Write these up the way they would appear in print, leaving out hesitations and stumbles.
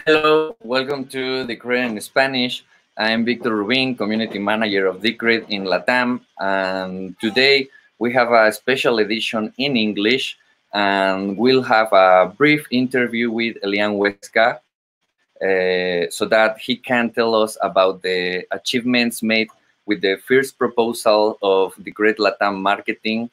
Hello, welcome to Decred in Spanish. I'm Victor Rubin, Community Manager of Decred in Latam, and today we have a special edition in English, and we'll have a brief interview with Elian Huesca, so that he can tell us about the achievements made with the first proposal of Decred Latam marketing,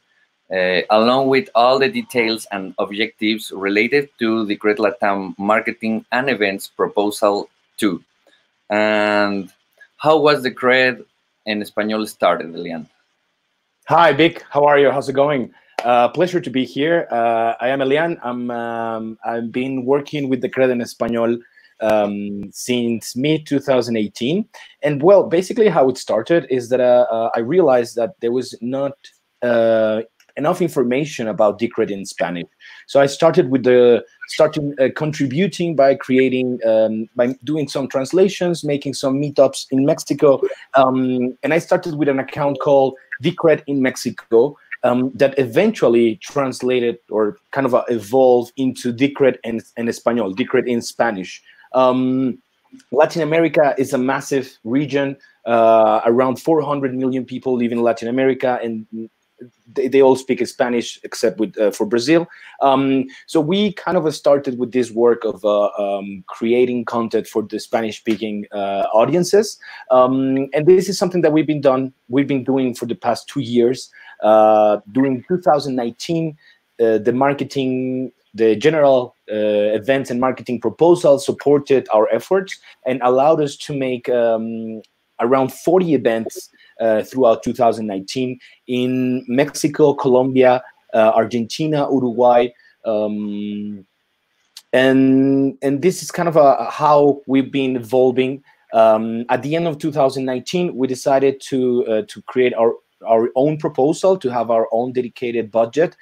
along with all the details and objectives related to the Decred Latam marketing and events proposal 2. And how was the Decred en Español started, Elian? Hi, Vic. How are you? How's it going? Pleasure to be here. I am Elian. I've been working with the Decred en Español since mid 2018, and well, basically how it started is that I realized that there was not enough information about Decred in Spanish. So I started with contributing by creating, by doing some translations, making some meetups in Mexico, and I started with an account called Decred in Mexico that eventually translated or kind of evolved into Decred en Español, Decred in Spanish. Latin America is a massive region. Around 400 million people live in Latin America, and they all speak Spanish except for Brazil. So we kind of started with this work of creating content for the Spanish-speaking audiences, and this is something that we've been doing for the past 2 years. During 2019, the general events and marketing proposal supported our efforts and allowed us to make around 40 events throughout 2019 in Mexico, Colombia, Argentina, Uruguay, and this is kind of how we've been evolving. At the end of 2019, we decided to create our own proposal, to have our own dedicated budget,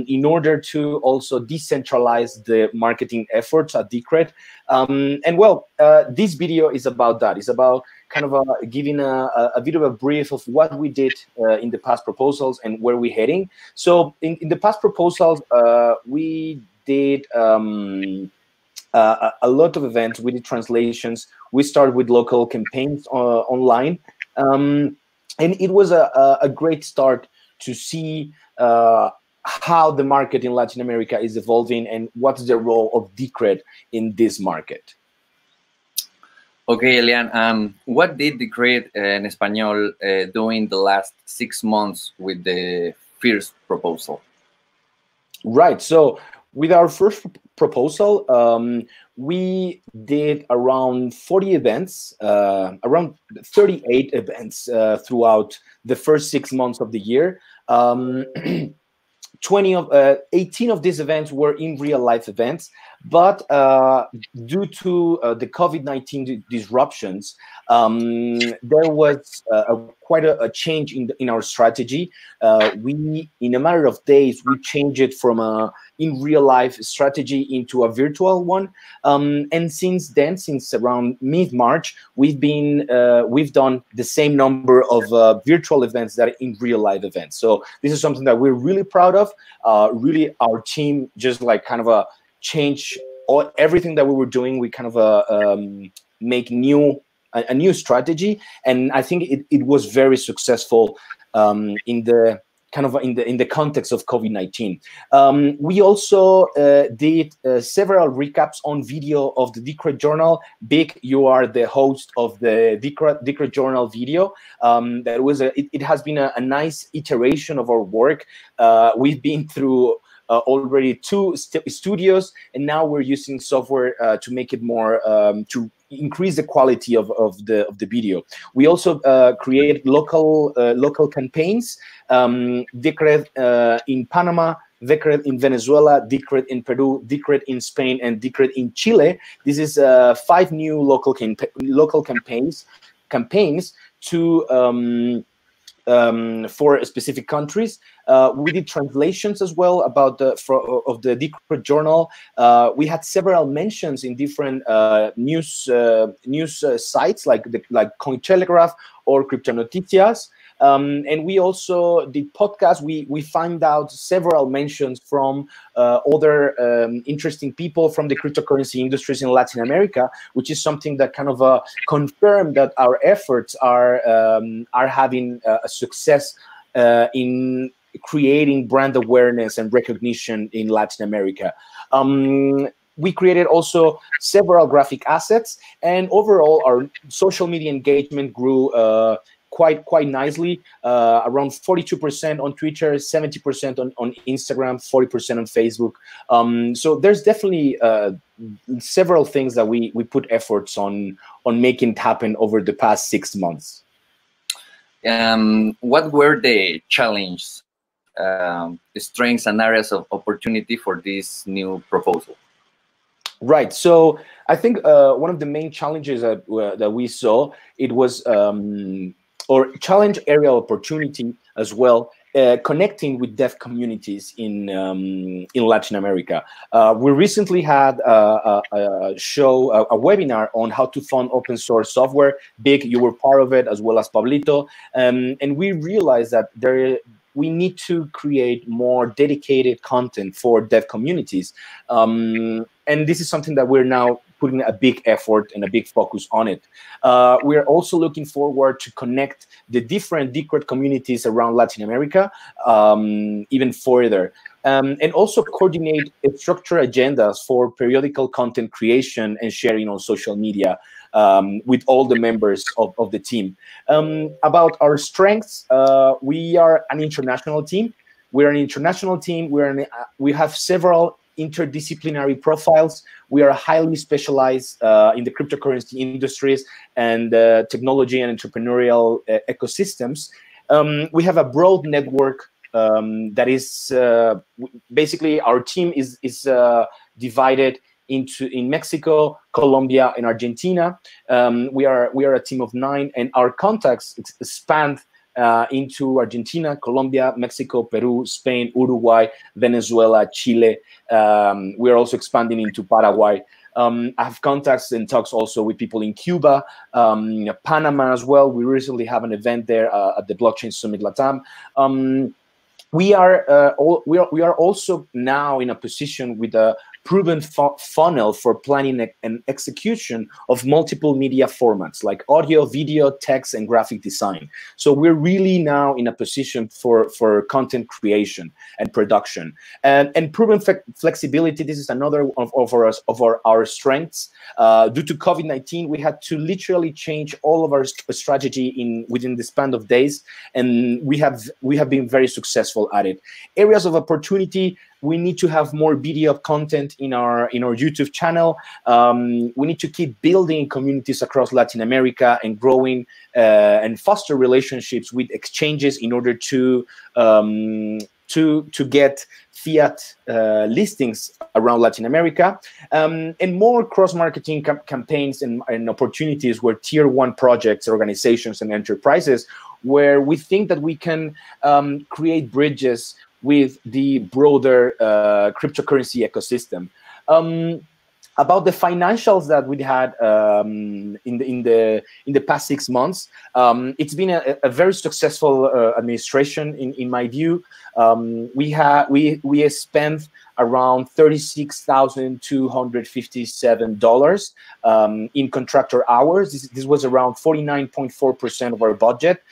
in order to also decentralize the marketing efforts at Decred. And well, this video is about that. It's about kind of giving a bit of a brief of what we did in the past proposals and where we're heading. So in the past proposals, we did a lot of events. We did translations. We started with local campaigns online. And it was a great start to see how the market in Latin America is evolving and what's the role of Decred in this market. Okay, Elian, what did Decred en Español do in the last 6 months with the first proposal? Right. So with our first proposal, we did around 40 events, around 38 events throughout the first 6 months of the year. 18 of these events were in real life events, but due to the COVID-19 disruptions, there was quite a change in our strategy. In a matter of days, we changed it from a in real life strategy into a virtual one. And since then, since around mid-March, we've done the same number of virtual events that are in real life events. So this is something that we're really proud of. Really, our team just like kind of change everything that we were doing. We kind of make a new strategy, and I think it was very successful in the context of COVID-19. We also did several recaps on video of the Decred Journal. Vic, you are the host of the Decred Journal video. It has been a nice iteration of our work. We've been through already 2 studios, and now we're using software to make it more to increase the quality of the video. We also create local campaigns. Decred in Panama, Decred in Venezuela, Decred in Peru, Decred in Spain, and Decred in Chile. This is 5 new local campaigns to for specific countries. We did translations as well about of the Decred Journal. We had several mentions in different news sites like Cointelegraph or Cryptonoticias. And we also did podcasts. We find out several mentions from other interesting people from the cryptocurrency industries in Latin America, which is something that kind of confirmed that our efforts are having a success in creating brand awareness and recognition in Latin America. We created also several graphic assets, and overall our social media engagement grew quite nicely, around 42% on Twitter, 70% on Instagram, 40% on Facebook. So there's definitely several things that we put efforts on making it happen over the past 6 months. What were the challenges, strengths, and areas of opportunity for this new proposal? Right. So I think one of the main challenges that we saw, it was or challenge area opportunity as well, connecting with deaf communities in Latin America. We recently had a webinar on how to fund open source software. Big, you were part of it, as well as Pablito, and we realized that we need to create more dedicated content for deaf communities. And this is something that we're now putting a big effort and a big focus on it. We're also looking forward to connect the different Decred communities around Latin America even further. And also coordinate structured agendas for periodical content creation and sharing on social media with all the members of the team. About our strengths, we are an international team. We're an international team. We have several interdisciplinary profiles. We are highly specialized in the cryptocurrency industries and technology and entrepreneurial ecosystems. We have a broad network that is basically, our team is divided in Mexico, Colombia, and Argentina. We are a team of 9, and our contacts expand into Argentina, Colombia, Mexico, Peru, Spain, Uruguay, Venezuela, Chile. We are also expanding into Paraguay. I have contacts and talks also with people in Cuba, Panama as well. We recently have an event there at the Blockchain Summit Latam. We are also now in a position with a proven funnel for planning and execution of multiple media formats like audio, video, text, and graphic design. So we're really now in a position for content creation and production, and proven flexibility. This is another of our strengths. Due to COVID-19, we had to literally change all of our strategy within the span of days, and we have been very successful at it. Areas of opportunity: we need to have more video content in our YouTube channel. We need to keep building communities across Latin America and growing and foster relationships with exchanges in order to get fiat listings around Latin America, and more cross-marketing campaigns and opportunities where tier 1 projects, organizations, and enterprises, where we think that we can create bridges with the broader cryptocurrency ecosystem. About the financials that we had in the past 6 months, it's been a very successful administration in my view. We spent around $36,257 in contractor hours. This was around 49.4% of our budget.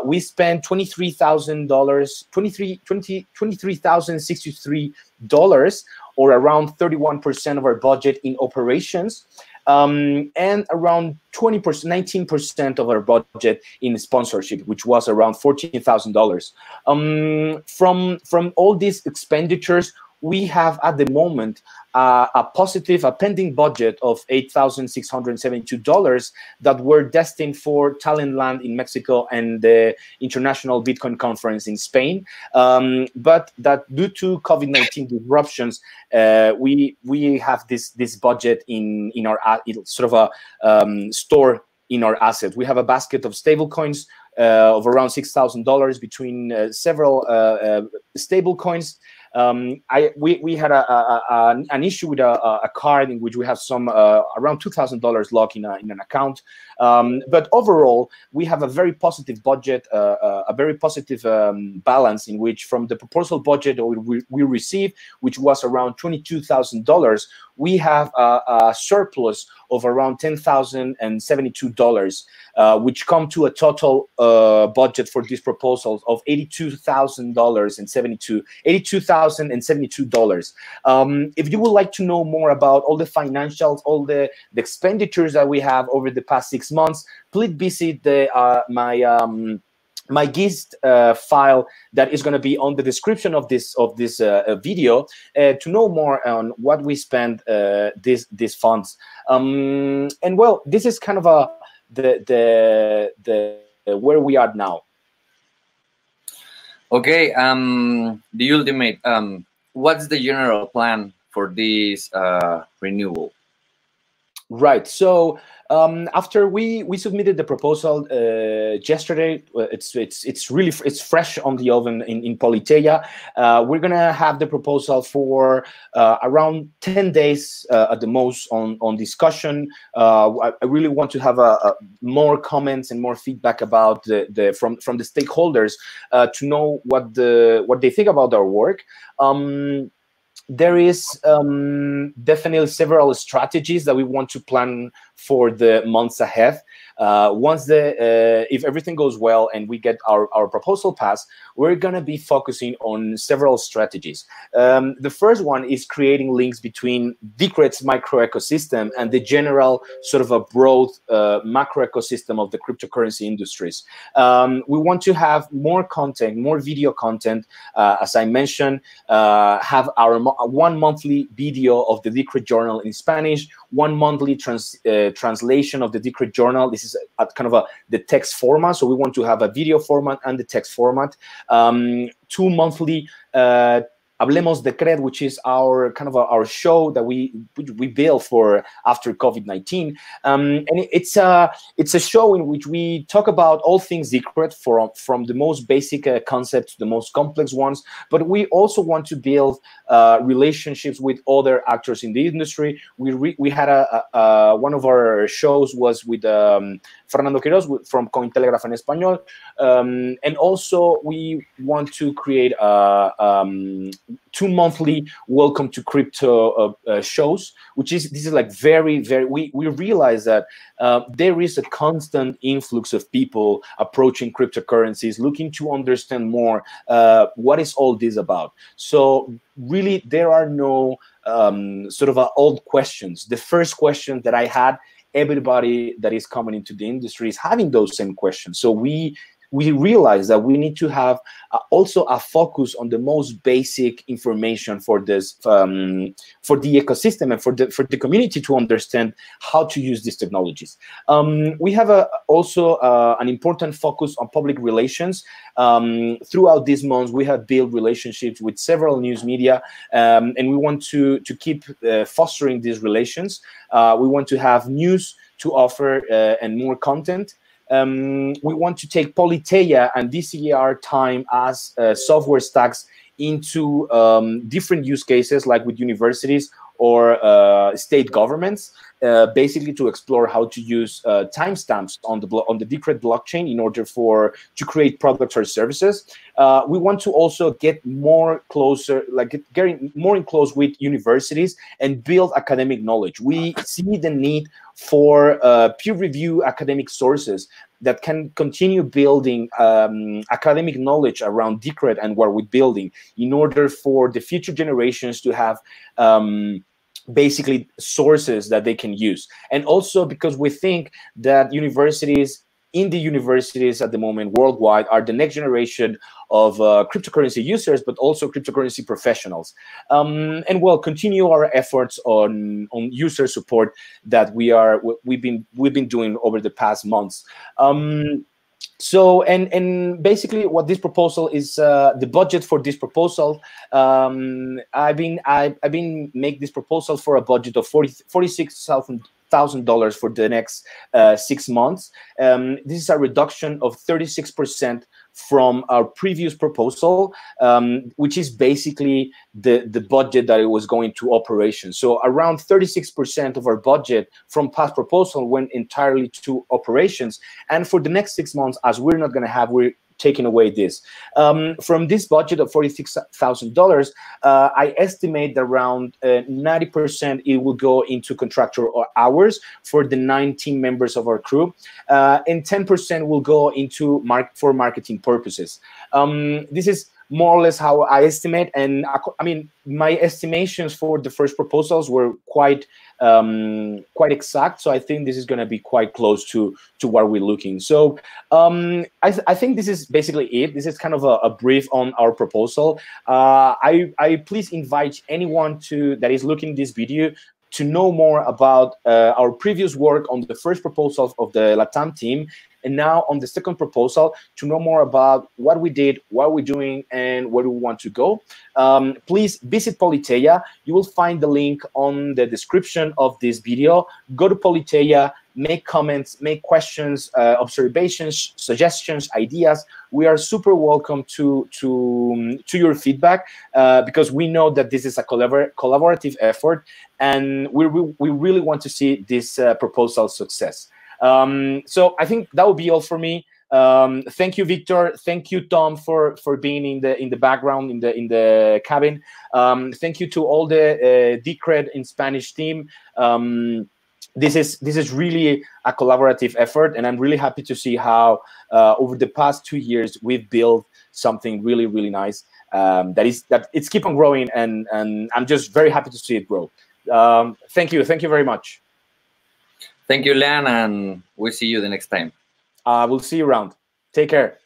We spent $23,063, or around 31% of our budget in operations, and around 19% of our budget in sponsorship, which was around $14,000. From all these expenditures, we have at the moment a pending budget of $8,672 that were destined for Talent Land in Mexico and the International Bitcoin Conference in Spain. But that due to COVID-19 disruptions, we have this budget in our sort of a store in our asset. We have a basket of stable coins of around $6,000 between several stable coins. We had an issue with a card in which we have some around $2,000 locked in an account. But overall, we have a very positive budget, a very positive balance in which from the proposal budget we received, which was around $22,000, we have a surplus of around $10,072, which come to a total budget for these proposals of $82,072. If you would like to know more about all the financials, all the expenditures that we have over the past 6 months, please visit my GIST file that is going to be on the description of this video to know more on what we spend these funds. And well, this is kind of the where we are now. Okay, the ultimate, what's the general plan for this renewal? Right. So after we submitted the proposal yesterday, it's fresh on the oven in Politeia. We're gonna have the proposal for around 10 days at the most on discussion. I really want to have more comments and more feedback about from the stakeholders to know what they think about our work. There is definitely several strategies that we want to plan for the months ahead. If everything goes well and we get our proposal passed, we're going to be focusing on several strategies. The first one is creating links between Decred's micro ecosystem and the general sort of a broad macro ecosystem of the cryptocurrency industries. We want to have more content, more video content, as I mentioned, have our one monthly video of the Decred Journal in Spanish, one monthly translation of the Decred Journal. This is kind of the text format, so we want to have a video format and the text format. 2 monthly Hablemos de Cred, which is our kind of our show that we built for after COVID-19, and it's a show in which we talk about all things Decred, from the most basic concepts to the most complex ones. But we also want to build relationships with other actors in the industry. We had one of our shows was with Fernando Quiroz from Cointelegraph en Español, and also we want to create 2 monthly Welcome to Crypto shows, this is like very, we realize that there is a constant influx of people approaching cryptocurrencies, looking to understand more what is all this about. So really, there are no sort of old questions. The first question that I had, everybody that is coming into the industry is having those same questions. So we realize that we need to have also a focus on the most basic information for this, for the ecosystem and for the community to understand how to use these technologies. We have also an important focus on public relations. Throughout these months, we have built relationships with several news media, and we want to keep fostering these relations. We want to have news to offer and more content. We want to take Politeia and DCER time as software stacks into different use cases, like with universities or state governments, basically to explore how to use timestamps on the Decred blockchain in order to create products or services. We want to also get more closer, getting more in close with universities and build academic knowledge. We see the need for peer-review academic sources that can continue building academic knowledge around Decred and what we're building, in order for the future generations to have basically sources that they can use. And also because we think that universities at the moment worldwide are the next generation of cryptocurrency users, but also cryptocurrency professionals. And we'll continue our efforts on user support that we've been doing over the past months. So and basically what this proposal is, the budget for this proposal, I've been make this proposal for a budget of $46,000 for the next 6 months. This is a reduction of 36% from our previous proposal, which is basically the budget that it was going to operations. So around 36% of our budget from past proposal went entirely to operations. And for the next 6 months, as we're not going to have, we're taking away this. From this budget of $46,000, I estimate that around 90% it will go into contractor hours for the 19 members of our crew, and 10% will go into for marketing purposes. This is more or less how I estimate, and I mean, my estimations for the first proposals were quite exact. So I think this is going to be quite close to what we're looking. So I think this is basically it. This is kind of a brief on our proposal. I please invite anyone that is looking at this video to know more about our previous work on the first proposal of the Latam team, and now on the second proposal, to know more about what we did, what we're doing, and where we want to go. Please visit Politeia. You will find the link on the description of this video. Go to Politeia, make comments, make questions, observations, suggestions, ideas. We are super welcome to your feedback, because we know that this is a collaborative effort, and we really want to see this proposal success. So I think that would be all for me. Thank you, Victor. Thank you, Tom, for being in the background in the cabin. Thank you to all the Decred in Spanish team. This is really a collaborative effort, and I'm really happy to see how over the past 2 years we've built something really, really nice. That it's keep on growing, and I'm just very happy to see it grow. Thank you very much. Thank you, Leon, and we'll see you the next time. We'll see you around. Take care.